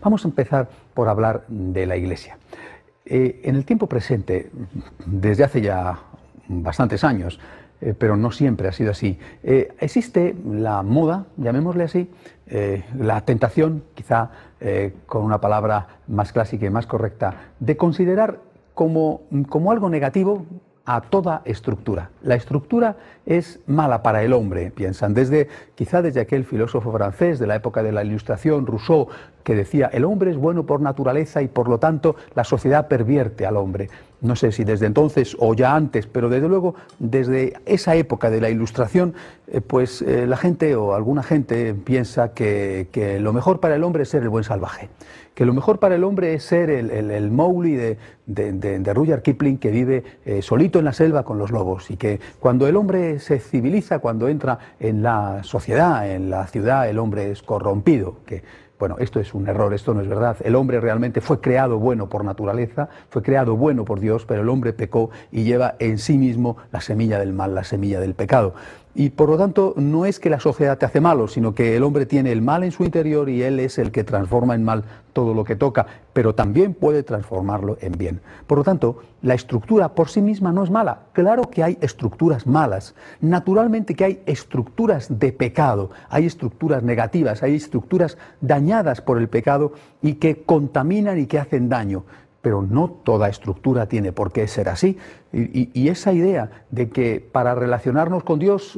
Vamos a empezar por hablar de la Iglesia. En el tiempo presente, desde hace ya bastantes años, pero no siempre ha sido así, existe la moda, llamémosle así, la tentación, quizá con una palabra más clásica y más correcta, de considerar como algo negativo a toda estructura. La estructura es mala para el hombre, piensan, quizá desde aquel filósofo francés de la época de la Ilustración, Rousseau, que decía, el hombre es bueno por naturaleza y por lo tanto la sociedad pervierte al hombre. No sé si desde entonces o ya antes, pero desde luego desde esa época de la Ilustración, la gente o alguna gente piensa que lo mejor para el hombre es ser el buen salvaje, que lo mejor para el hombre es ser el Mowgli de Rudyard Kipling, que vive solito en la selva con los lobos, y que cuando el hombre se civiliza, cuando entra en la sociedad, en la ciudad, el hombre es corrompido, bueno, esto es un error, esto no es verdad. El hombre realmente fue creado bueno por naturaleza, fue creado bueno por Dios, pero el hombre pecó y lleva en sí mismo la semilla del mal, la semilla del pecado. Y por lo tanto, no es que la sociedad te hace malo, sino que el hombre tiene el mal en su interior y él es el que transforma en mal todo lo que toca, pero también puede transformarlo en bien. Por lo tanto, la estructura por sí misma no es mala. Claro que hay estructuras malas. Naturalmente que hay estructuras de pecado, hay estructuras negativas, hay estructuras dañadas por el pecado y que contaminan y que hacen daño. Pero no toda estructura tiene por qué ser así. Y esa idea de que para relacionarnos con Dios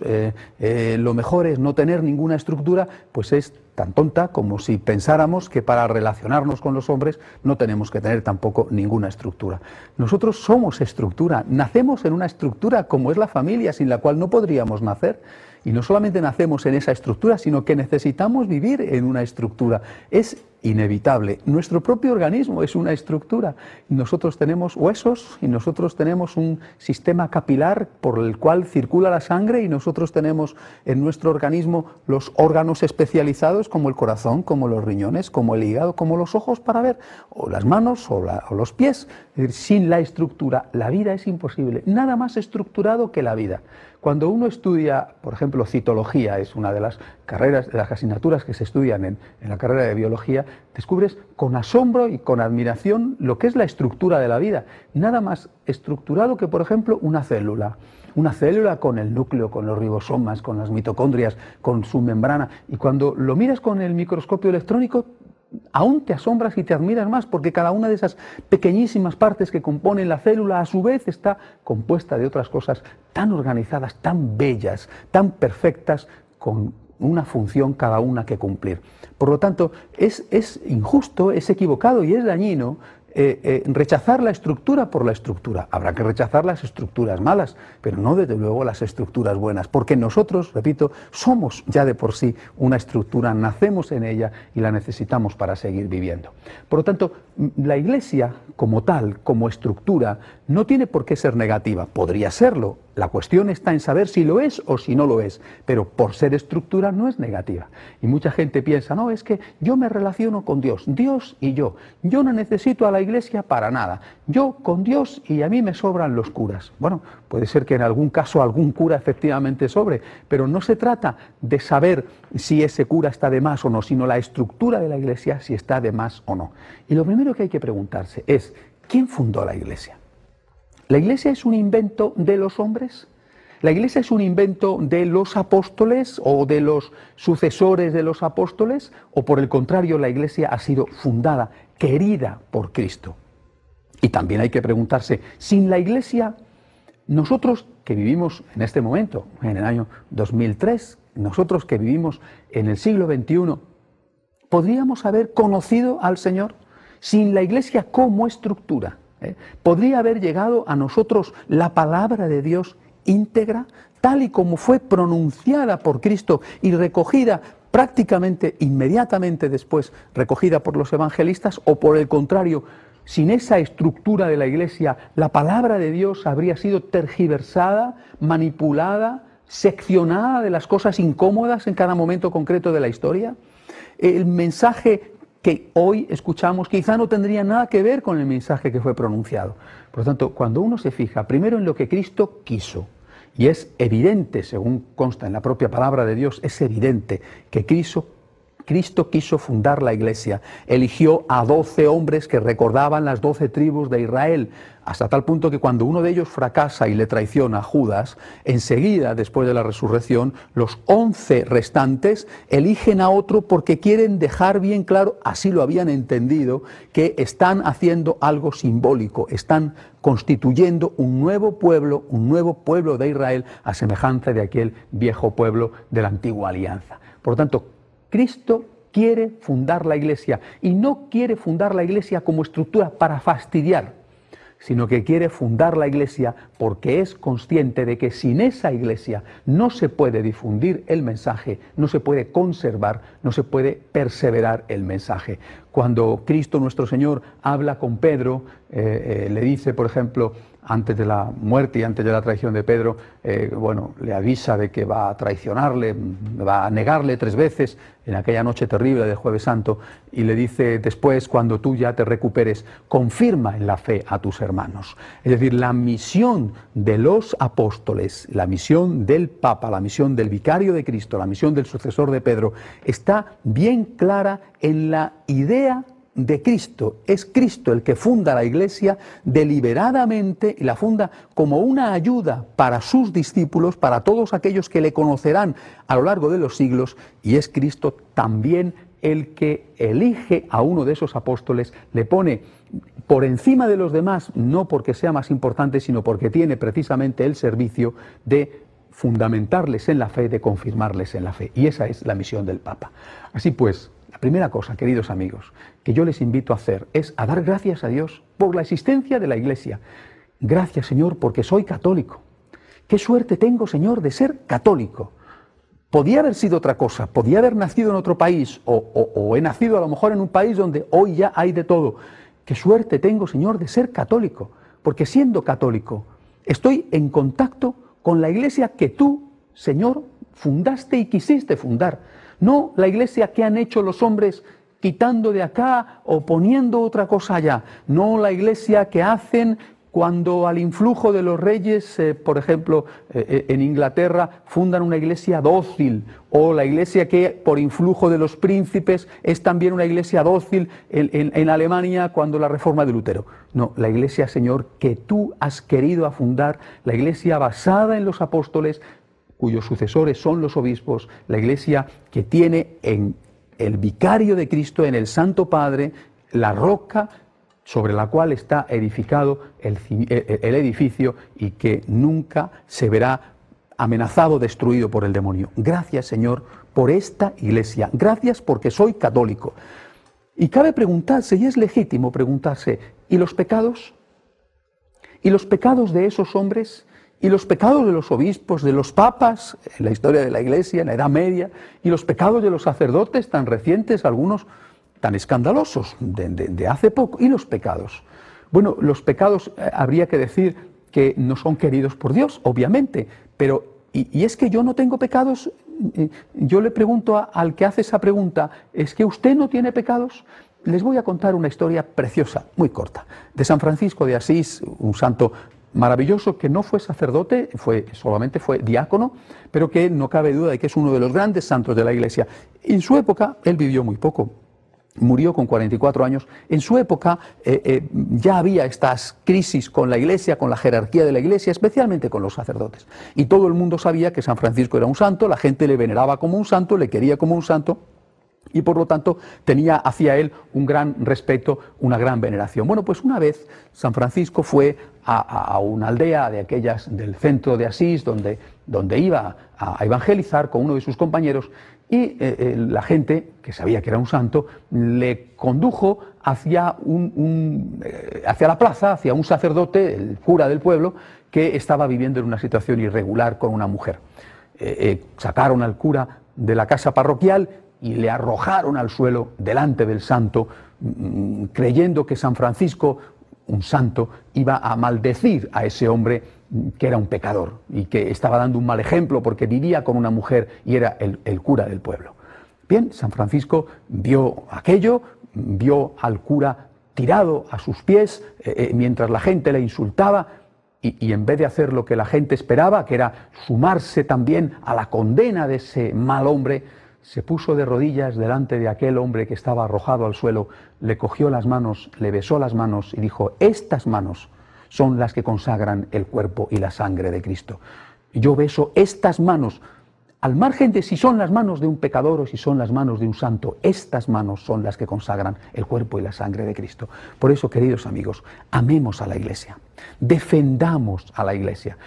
lo mejor es no tener ninguna estructura, pues es tan tonta como si pensáramos que para relacionarnos con los hombres no tenemos que tener tampoco ninguna estructura. Nosotros somos estructura, nacemos en una estructura como es la familia, sin la cual no podríamos nacer. Y no solamente nacemos en esa estructura, sino que necesitamos vivir en una estructura. Es inevitable. Nuestro propio organismo es una estructura. Nosotros tenemos huesos y nosotros tenemos un sistema capilar por el cual circula la sangre y nosotros tenemos en nuestro organismo los órganos especializados como el corazón, como los riñones, como el hígado, como los ojos para ver, o las manos o los pies. Es decir, sin la estructura la vida es imposible. Nada más estructurado que la vida. Cuando uno estudia, por ejemplo, citología, es una de las carreras, de las asignaturas que se estudian en la carrera de biología, descubres con asombro y con admiración lo que es la estructura de la vida. Nada más estructurado que, por ejemplo, una célula. Una célula con el núcleo, con los ribosomas, con las mitocondrias, con su membrana. Y cuando lo miras con el microscopio electrónico, aún te asombras y te admiras más, porque cada una de esas pequeñísimas partes que componen la célula a su vez está compuesta de otras cosas tan organizadas, tan bellas, tan perfectas, con una función cada una que cumplir. Por lo tanto, es injusto, es equivocado y es dañino rechazar la estructura por la estructura. Habrá que rechazar las estructuras malas, pero no desde luego las estructuras buenas, porque nosotros, repito, somos ya de por sí una estructura, nacemos en ella y la necesitamos para seguir viviendo. Por lo tanto, la Iglesia como tal, como estructura, no tiene por qué ser negativa. Podría serlo. La cuestión está en saber si lo es o si no lo es, pero por ser estructura no es negativa. Y mucha gente piensa, no, es que yo me relaciono con Dios, Dios y yo no necesito a la Iglesia para nada, yo con Dios y a mí me sobran los curas. Bueno, puede ser que en algún caso algún cura efectivamente sobre, pero no se trata de saber si ese cura está de más o no, sino la estructura de la Iglesia, si está de más o no. Y lo primero que hay que preguntarse es, ¿quién fundó la Iglesia? ¿La Iglesia es un invento de los hombres? ¿La Iglesia es un invento de los apóstoles o de los sucesores de los apóstoles? ¿O por el contrario, la Iglesia ha sido fundada, querida por Cristo? Y también hay que preguntarse, sin la Iglesia, nosotros que vivimos en este momento, en el año 2003, nosotros que vivimos en el siglo XXI, ¿podríamos haber conocido al Señor sin la Iglesia como estructura? ¿Podría haber llegado a nosotros la palabra de Dios íntegra, tal y como fue pronunciada por Cristo y recogida prácticamente inmediatamente después, recogida por los evangelistas? ¿O por el contrario, sin esa estructura de la Iglesia, la palabra de Dios habría sido tergiversada, manipulada, seccionada de las cosas incómodas en cada momento concreto de la historia? El mensaje que hoy escuchamos quizá no tendría nada que ver con el mensaje que fue pronunciado. Por lo tanto, cuando uno se fija primero en lo que Cristo quiso, y es evidente, según consta en la propia palabra de Dios, es evidente que Cristo Cristo quiso fundar la Iglesia, eligió a 12 hombres que recordaban las 12 tribus de Israel, hasta tal punto que cuando uno de ellos fracasa y le traiciona a Judas, enseguida, después de la resurrección, los 11 restantes eligen a otro porque quieren dejar bien claro, así lo habían entendido, que están haciendo algo simbólico, están constituyendo un nuevo pueblo de Israel, a semejanza de aquel viejo pueblo de la antigua alianza. Por lo tanto, Cristo quiere fundar la Iglesia y no quiere fundar la Iglesia como estructura para fastidiar, sino que quiere fundar la Iglesia porque es consciente de que sin esa Iglesia no se puede difundir el mensaje, no se puede conservar, no se puede perseverar el mensaje. Cuando Cristo nuestro Señor habla con Pedro, le dice, por ejemplo, antes de la muerte y antes de la traición de Pedro, le avisa de que va a traicionarle, va a negarle 3 veces en aquella noche terrible de Jueves Santo, y le dice después, cuando tú ya te recuperes, confirma en la fe a tus hermanos. Es decir, la misión de los apóstoles, la misión del Papa, la misión del vicario de Cristo, la misión del sucesor de Pedro, está bien clara en la idea de Cristo. Es Cristo el que funda la Iglesia deliberadamente, y la funda como una ayuda para sus discípulos, para todos aquellos que le conocerán a lo largo de los siglos, y es Cristo también el que elige a uno de esos apóstoles, le pone por encima de los demás, no porque sea más importante, sino porque tiene precisamente el servicio de fundamentarles en la fe, de confirmarles en la fe. Y esa es la misión del Papa. Así pues, la primera cosa, queridos amigos, que yo les invito a hacer es a dar gracias a Dios por la existencia de la Iglesia. Gracias, Señor, porque soy católico. Qué suerte tengo, Señor, de ser católico. Podía haber sido otra cosa, podía haber nacido en otro país o he nacido a lo mejor en un país donde hoy ya hay de todo. Qué suerte tengo, Señor, de ser católico, porque siendo católico estoy en contacto con la Iglesia que tú, Señor, fundaste y quisiste fundar. No la Iglesia que han hecho los hombres quitando de acá o poniendo otra cosa allá. No la Iglesia que hacen cuando al influjo de los reyes, por ejemplo, en Inglaterra, fundan una iglesia dócil, o la iglesia que por influjo de los príncipes es también una iglesia dócil en Alemania cuando la reforma de Lutero. No, la iglesia, Señor, que tú has querido fundar, la iglesia basada en los apóstoles, cuyos sucesores son los obispos, la iglesia que tiene en el vicario de Cristo, en el Santo Padre, la roca sobre la cual está edificado el edificio y que nunca se verá amenazado, destruido por el demonio. Gracias, Señor, por esta iglesia. Gracias porque soy católico. Y cabe preguntarse, y es legítimo preguntarse, ¿y los pecados? ¿Y los pecados de esos hombres? ¿Y los pecados de los obispos, de los papas, en la historia de la Iglesia, en la Edad Media? ¿Y los pecados de los sacerdotes tan recientes, algunos tan escandalosos, de hace poco? ¿Y los pecados? Bueno, los pecados habría que decir que no son queridos por Dios, obviamente, pero ¿y es que yo no tengo pecados? Yo le pregunto al que hace esa pregunta, ¿es que usted no tiene pecados? Les voy a contar una historia preciosa, muy corta, de San Francisco de Asís, un santo maravilloso que no fue sacerdote, solamente fue diácono, pero que no cabe duda de que es uno de los grandes santos de la Iglesia. En su época, él vivió muy poco, murió con 44 años. En su época ya había estas crisis con la Iglesia, con la jerarquía de la Iglesia, especialmente con los sacerdotes. Y todo el mundo sabía que San Francisco era un santo, la gente le veneraba como un santo, le quería como un santo, y por lo tanto tenía hacia él un gran respeto, una gran veneración. Bueno, pues una vez San Francisco fue a una aldea de aquellas del centro de Asís, donde iba a evangelizar con uno de sus compañeros, y la gente, que sabía que era un santo, le condujo hacia la plaza, hacia un sacerdote, el cura del pueblo, que estaba viviendo en una situación irregular con una mujer. Sacaron al cura de la casa parroquial y le arrojaron al suelo delante del santo, creyendo que San Francisco, un santo, iba a maldecir a ese hombre que era un pecador y que estaba dando un mal ejemplo porque vivía con una mujer y era el cura del pueblo. Bien, San Francisco vio aquello, vio al cura tirado a sus pies mientras la gente le insultaba, y en vez de hacer lo que la gente esperaba, que era sumarse también a la condena de ese mal hombre, se puso de rodillas delante de aquel hombre que estaba arrojado al suelo, le cogió las manos, le besó las manos y dijo: estas manos son las que consagran el cuerpo y la sangre de Cristo. Yo beso estas manos, al margen de si son las manos de un pecador o si son las manos de un santo, estas manos son las que consagran el cuerpo y la sangre de Cristo. Por eso, queridos amigos, amemos a la Iglesia, defendamos a la Iglesia.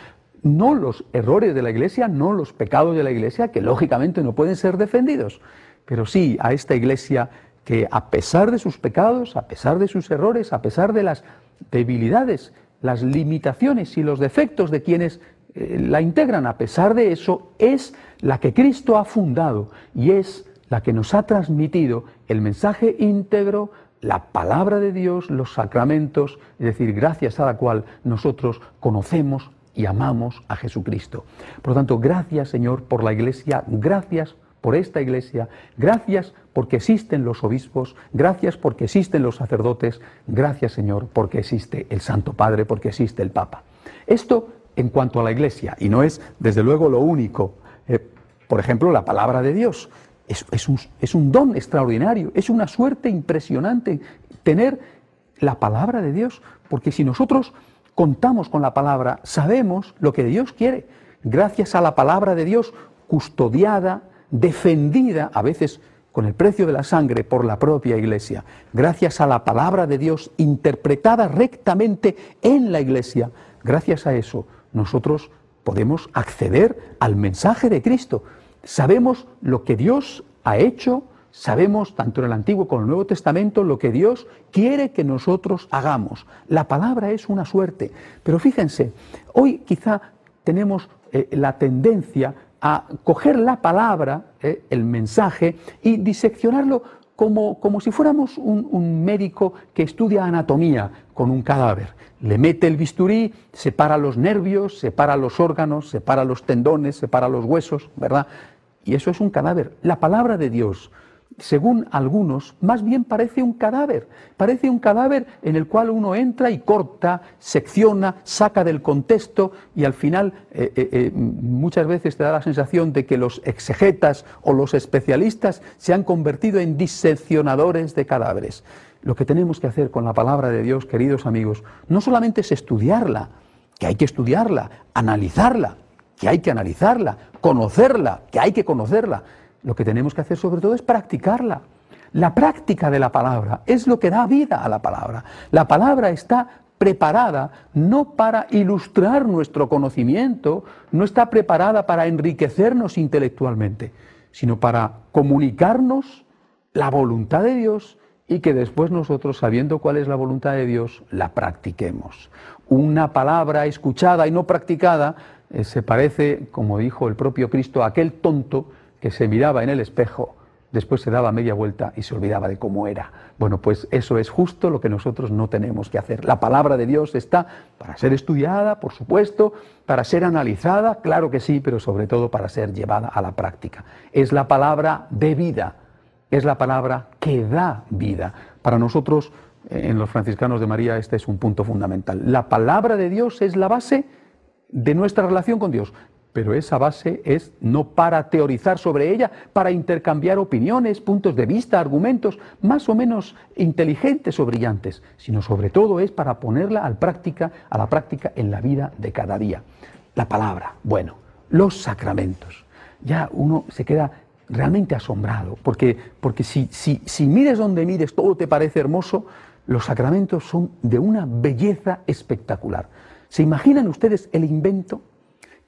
No los errores de la Iglesia, no los pecados de la Iglesia, que lógicamente no pueden ser defendidos, pero sí a esta Iglesia que, a pesar de sus pecados, a pesar de sus errores, a pesar de las debilidades, las limitaciones y los defectos de quienes la integran, a pesar de eso, es la que Cristo ha fundado y es la que nos ha transmitido el mensaje íntegro, la palabra de Dios, los sacramentos, es decir, gracias a la cual nosotros conocemos y amamos a Jesucristo. Por lo tanto, gracias, Señor, por la Iglesia, gracias por esta Iglesia, gracias porque existen los obispos, gracias porque existen los sacerdotes, gracias, Señor, porque existe el Santo Padre, porque existe el Papa. Esto en cuanto a la Iglesia, y no es, desde luego, lo único. Por ejemplo, la palabra de Dios es un don extraordinario, es una suerte impresionante tener la palabra de Dios, porque si nosotros contamos con la palabra, sabemos lo que Dios quiere. Gracias a la palabra de Dios, custodiada, defendida, a veces con el precio de la sangre, por la propia Iglesia. Gracias a la palabra de Dios, interpretada rectamente en la Iglesia, gracias a eso, nosotros podemos acceder al mensaje de Cristo. Sabemos lo que Dios ha hecho, sabemos, tanto en el Antiguo como en el Nuevo Testamento, lo que Dios quiere que nosotros hagamos. La palabra es una suerte. Pero fíjense, hoy quizá tenemos la tendencia a coger la palabra, el mensaje, y diseccionarlo como si fuéramos un médico que estudia anatomía con un cadáver. Le mete el bisturí, separa los nervios, separa los órganos, separa los tendones, separa los huesos, ¿verdad? Y eso es un cadáver. La palabra de Dios, según algunos, más bien parece un cadáver en el cual uno entra y corta, secciona, saca del contexto y al final muchas veces te da la sensación de que los exegetas o los especialistas se han convertido en diseccionadores de cadáveres. Lo que tenemos que hacer con la palabra de Dios, queridos amigos, no solamente es estudiarla, que hay que estudiarla, analizarla, que hay que analizarla, conocerla, que hay que conocerla. Lo que tenemos que hacer sobre todo es practicarla. La práctica de la palabra es lo que da vida a la palabra. La palabra está preparada no para ilustrar nuestro conocimiento, no está preparada para enriquecernos intelectualmente, sino para comunicarnos la voluntad de Dios y que después nosotros, sabiendo cuál es la voluntad de Dios, la practiquemos. Una palabra escuchada y no practicada se parece, como dijo el propio Cristo, a aquel tonto que se miraba en el espejo, después se daba media vuelta y se olvidaba de cómo era. Bueno, pues eso es justo lo que nosotros no tenemos que hacer. La palabra de Dios está para ser estudiada, por supuesto, para ser analizada, claro que sí, pero sobre todo para ser llevada a la práctica. Es la palabra de vida, es la palabra que da vida. Para nosotros, en los franciscanos de María, este es un punto fundamental. La palabra de Dios es la base de nuestra relación con Dios. Pero esa base es no para teorizar sobre ella, para intercambiar opiniones, puntos de vista, argumentos más o menos inteligentes o brillantes, sino sobre todo es para ponerla a la práctica en la vida de cada día. La palabra, bueno, los sacramentos. Ya uno se queda realmente asombrado, porque si mires donde mires, todo te parece hermoso. Los sacramentos son de una belleza espectacular. ¿Se imaginan ustedes el invento?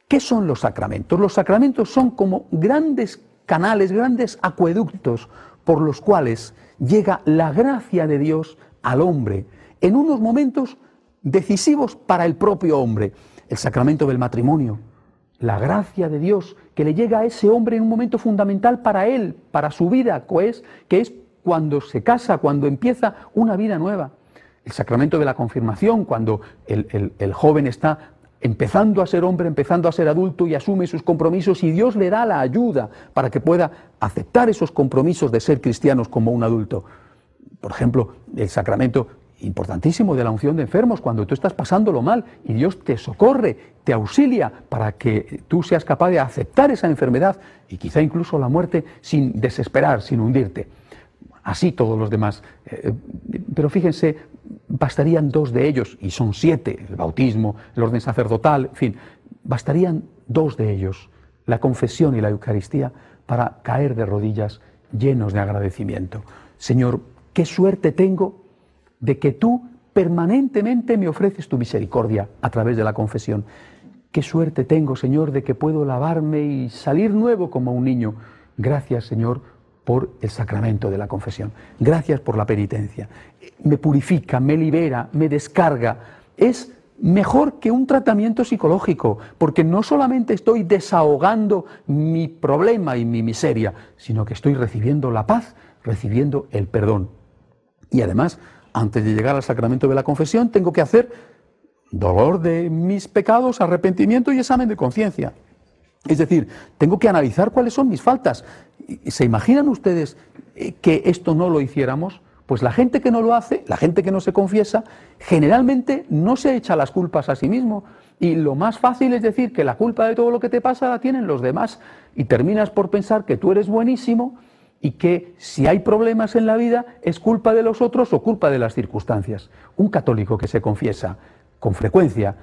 ¿Qué son los sacramentos? Los sacramentos son como grandes canales, grandes acueductos por los cuales llega la gracia de Dios al hombre en unos momentos decisivos para el propio hombre. El sacramento del matrimonio, la gracia de Dios que le llega a ese hombre en un momento fundamental para él, para su vida, que es cuando se casa, cuando empieza una vida nueva. El sacramento de la confirmación, cuando el joven está empezando a ser hombre, empezando a ser adulto y asume sus compromisos y Dios le da la ayuda para que pueda aceptar esos compromisos de ser cristianos como un adulto. Por ejemplo, el sacramento importantísimo de la unción de enfermos, cuando tú estás pasándolo mal y Dios te socorre, te auxilia para que tú seas capaz de aceptar esa enfermedad y quizá incluso la muerte sin desesperar, sin hundirte. Así todos los demás. Pero fíjense, bastarían 2 de ellos, y son 7, el bautismo, el orden sacerdotal, en fin, bastarían 2 de ellos, la confesión y la Eucaristía, para caer de rodillas llenos de agradecimiento. Señor, qué suerte tengo de que tú permanentemente me ofreces tu misericordia a través de la confesión. Qué suerte tengo, Señor, de que puedo lavarme y salir nuevo como un niño. Gracias, Señor, por el sacramento de la confesión. Gracias por la penitencia. Me purifica, me libera, me descarga. Es mejor que un tratamiento psicológico, porque no solamente estoy desahogando mi problema y mi miseria, sino que estoy recibiendo la paz, recibiendo el perdón. Y además, antes de llegar al sacramento de la confesión, tengo que hacer dolor de mis pecados, arrepentimiento y examen de conciencia. Es decir, tengo que analizar cuáles son mis faltas. ¿Se imaginan ustedes que esto no lo hiciéramos? Pues la gente que no lo hace, la gente que no se confiesa, generalmente no se echa las culpas a sí mismo. Y lo más fácil es decir que la culpa de todo lo que te pasa la tienen los demás. Y terminas por pensar que tú eres buenísimo y que si hay problemas en la vida es culpa de los otros o culpa de las circunstancias. Un católico que se confiesa con frecuencia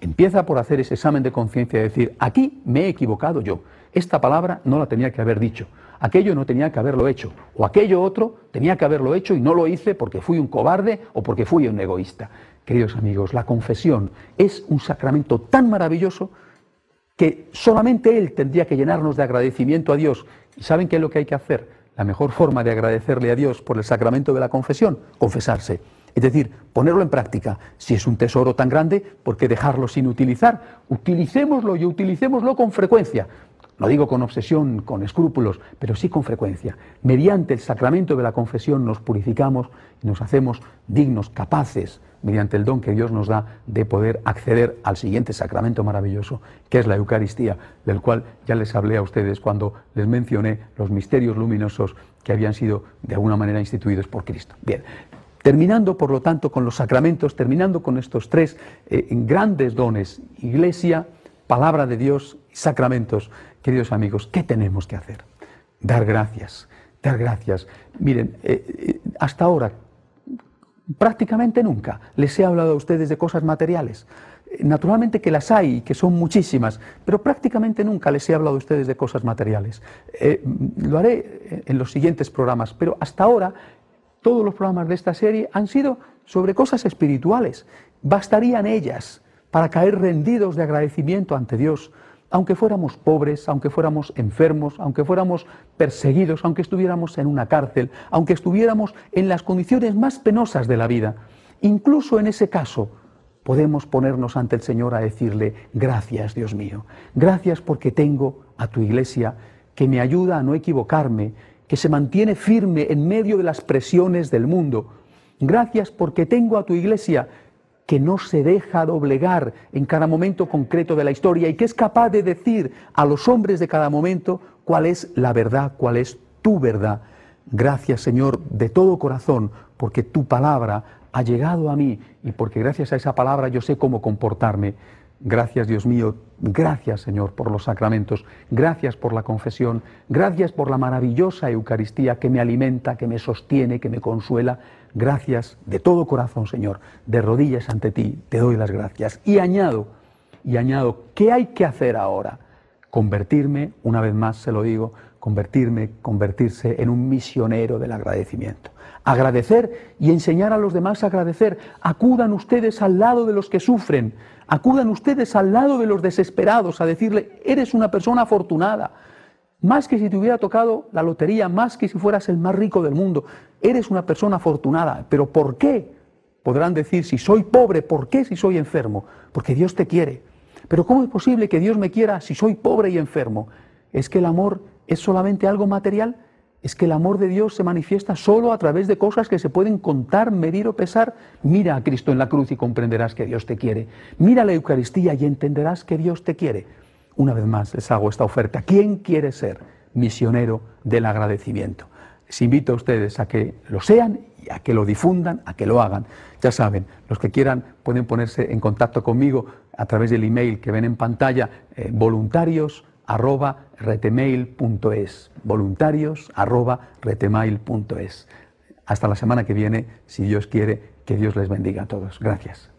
empieza por hacer ese examen de conciencia y decir, aquí me he equivocado yo, esta palabra no la tenía que haber dicho, aquello no tenía que haberlo hecho, o aquello otro tenía que haberlo hecho y no lo hice porque fui un cobarde o porque fui un egoísta. Queridos amigos, la confesión es un sacramento tan maravilloso que solamente Él tendría que llenarnos de agradecimiento a Dios. ¿Y saben qué es lo que hay que hacer? La mejor forma de agradecerle a Dios por el sacramento de la confesión, confesarse. Es decir, ponerlo en práctica. Si es un tesoro tan grande, ¿por qué dejarlo sin utilizar? Utilicémoslo y utilicémoslo con frecuencia. No digo con obsesión, con escrúpulos, pero sí con frecuencia. Mediante el sacramento de la confesión nos purificamos y nos hacemos dignos, capaces, mediante el don que Dios nos da, de poder acceder al siguiente sacramento maravilloso, que es la Eucaristía, del cual ya les hablé a ustedes cuando les mencioné los misterios luminosos que habían sido de alguna manera instituidos por Cristo. Bien. Terminando, por lo tanto, con los sacramentos, terminando con estos 3 grandes dones, Iglesia, Palabra de Dios y sacramentos, queridos amigos, ¿qué tenemos que hacer? Dar gracias, dar gracias. Miren, hasta ahora, prácticamente nunca les he hablado a ustedes de cosas materiales. Naturalmente que las hay, que son muchísimas, pero prácticamente nunca les he hablado a ustedes de cosas materiales. Lo haré en los siguientes programas, pero hasta ahora todos los programas de esta serie han sido sobre cosas espirituales. Bastarían ellas para caer rendidos de agradecimiento ante Dios, aunque fuéramos pobres, aunque fuéramos enfermos, aunque fuéramos perseguidos, aunque estuviéramos en una cárcel, aunque estuviéramos en las condiciones más penosas de la vida. Incluso en ese caso podemos ponernos ante el Señor a decirle, gracias, Dios mío, gracias porque tengo a tu Iglesia que me ayuda a no equivocarme, que se mantiene firme en medio de las presiones del mundo. Gracias porque tengo a tu Iglesia que no se deja doblegar en cada momento concreto de la historia y que es capaz de decir a los hombres de cada momento cuál es la verdad, cuál es tu verdad. Gracias, Señor, de todo corazón, porque tu palabra ha llegado a mí y porque gracias a esa palabra yo sé cómo comportarme. Gracias, Dios mío, gracias, Señor, por los sacramentos, gracias por la confesión, gracias por la maravillosa Eucaristía que me alimenta, que me sostiene, que me consuela. Gracias de todo corazón, Señor, de rodillas ante ti, te doy las gracias. Y añado, ¿qué hay que hacer ahora? Convertirme, una vez más se lo digo, convertirse en un misionero del agradecimiento. Agradecer y enseñar a los demás a agradecer. Acudan ustedes al lado de los que sufren, acudan ustedes al lado de los desesperados a decirle, eres una persona afortunada, más que si te hubiera tocado la lotería, más que si fueras el más rico del mundo, eres una persona afortunada. ¿Pero por qué? Podrán decir, si soy pobre, ¿por qué si soy enfermo? Porque Dios te quiere. Pero ¿cómo es posible que Dios me quiera si soy pobre y enfermo? ¿Es que el amor es solamente algo material? ¿Es que el amor de Dios se manifiesta solo a través de cosas que se pueden contar, medir o pesar? Mira a Cristo en la cruz y comprenderás que Dios te quiere. Mira la Eucaristía y entenderás que Dios te quiere. Una vez más les hago esta oferta. ¿Quién quiere ser misionero del agradecimiento? Les invito a ustedes a que lo sean, y a que lo difundan, a que lo hagan. Ya saben, los que quieran pueden ponerse en contacto conmigo a través del email que ven en pantalla, voluntarios@retemail.es, voluntarios@retemail.es. Hasta la semana que viene, si Dios quiere, que Dios les bendiga a todos. Gracias.